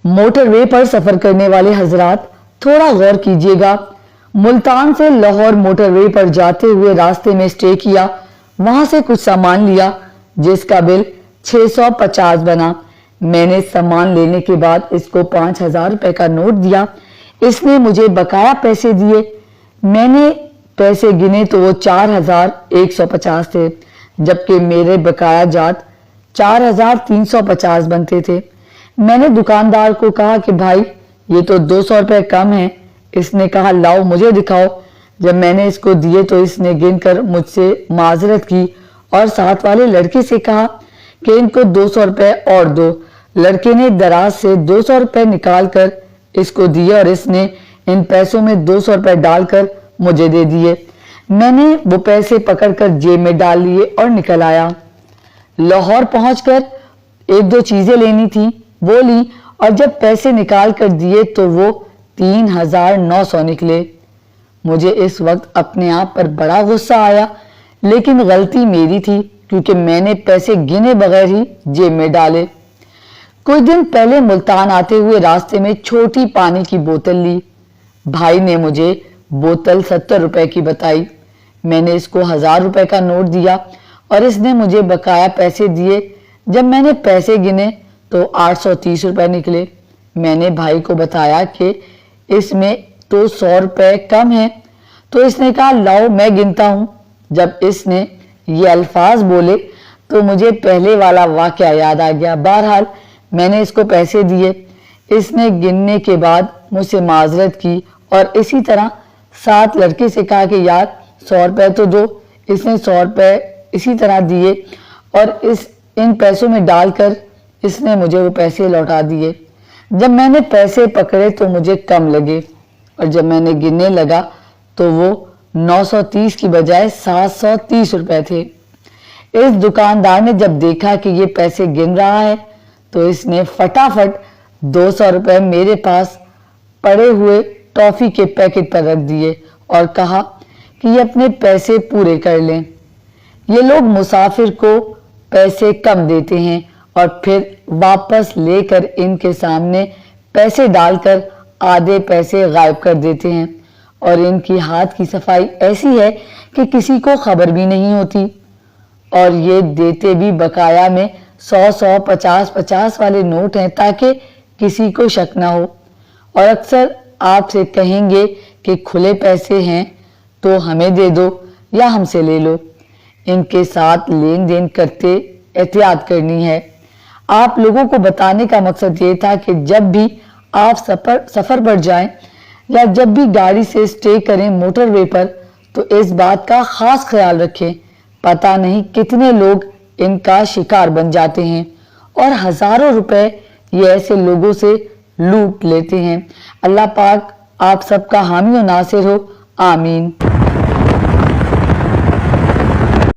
Motor way पर सफर करने वाले हजरात थोड़ा गौर कीजिएगा। मुल्तान से लाहौर मोटर वे पर जाते हुए रास्ते में स्टे किया, वहां से कुछ सामान लिया जिसका बिल 650 बना। मैंने सामान लेने के बाद इसको 5000 रुपए का नोट दिया। इसने मुझे बकाया पैसे दिए। मैंने पैसे गिने तो वो 4150 थे, जबकि मेरे बकाया जात 4350 बनते थे। मैंने दुकानदार को कहा कि भाई ये तो 200 रुपए कम है। इसने कहा लाओ मुझे दिखाओ। जब मैंने इसको दिए तो इसने गिनकर मुझसे माजरत की और साथ वाले लड़के से कहा कि इनको 200 रुपए और दो। लड़के ने दराज से 200 रुपए निकाल कर इसको दिए और इसने इन पैसों में 200 रुपए डालकर मुझे दे दिए। मैंने वो पैसे पकड़कर जेब में डाल लिए और निकल आया। लाहौर पहुंचकर एक दो चीजें लेनी थी, वो ली और जब पैसे निकाल कर दिए तो वो 3900 निकले। मुझे इस वक्त अपने आप पर बड़ा गुस्सा आया, लेकिन गलती मेरी थी क्योंकि मैंने पैसे गिने बगैर ही जेब में डाले। कुछ दिन पहले मुल्तान आते हुए रास्ते में छोटी पानी की बोतल ली। भाई ने मुझे बोतल 70 रुपए की बताई। मैंने इसको 1000 रुपए का नोट दिया और इसने मुझे बकाया पैसे दिए। जब मैंने पैसे गिने तो 830 रुपए निकले। मैंने भाई को बताया कि इसमें तो 100 रुपए कम है, तो इसने कहा लाओ मैं गिनता हूं। जब इसने ये अल्फाज बोले तो मुझे पहले वाला वाकया याद आ गया। बहरहाल मैंने इसको पैसे दिए। इसने गिनने के बाद मुझसे माजरत की और इसी तरह 7 लड़के से कहा कि यार 100 रुपए तो दो। इसने 100 रुपए इसी तरह दिए और इन पैसों में डालकर इसने मुझे वो पैसे लौटा दिए। जब मैंने पैसे पकड़े तो मुझे कम लगे और जब मैंने गिनने लगा तो वो 930 की बजाय 730 रुपए थे। इस दुकानदार ने जब देखा कि ये पैसे गिन रहा है तो इसने फटाफट 200 रुपए मेरे पास पड़े हुए टॉफी के पैकेट पर रख दिए और कहा कि ये अपने पैसे पूरे कर लें। ये लोग मुसाफिर को पैसे कम देते हैं और फिर वापस लेकर इनके सामने पैसे डालकर आधे पैसे गायब कर देते हैं और इनकी हाथ की सफाई ऐसी है कि किसी को खबर भी नहीं होती। और ये देते भी बकाया में 100-100, 50-50 वाले नोट हैं ताकि किसी को शक ना हो। और अक्सर आपसे कहेंगे कि खुले पैसे हैं तो हमें दे दो या हमसे ले लो। इनके साथ लेन देन करते एहतियात करनी है। आप लोगों को बताने का मकसद ये था कि जब भी आप सफर पर जाएं या जब भी गाड़ी से स्टे करें मोटरवे पर तो इस बात का खास ख्याल रखें। पता नहीं कितने लोग इनका शिकार बन जाते हैं और हजारों रुपए ये ऐसे लोगों से लूट लेते हैं। अल्लाह पाक आप सबका हामी और नासिर हो। आमीन।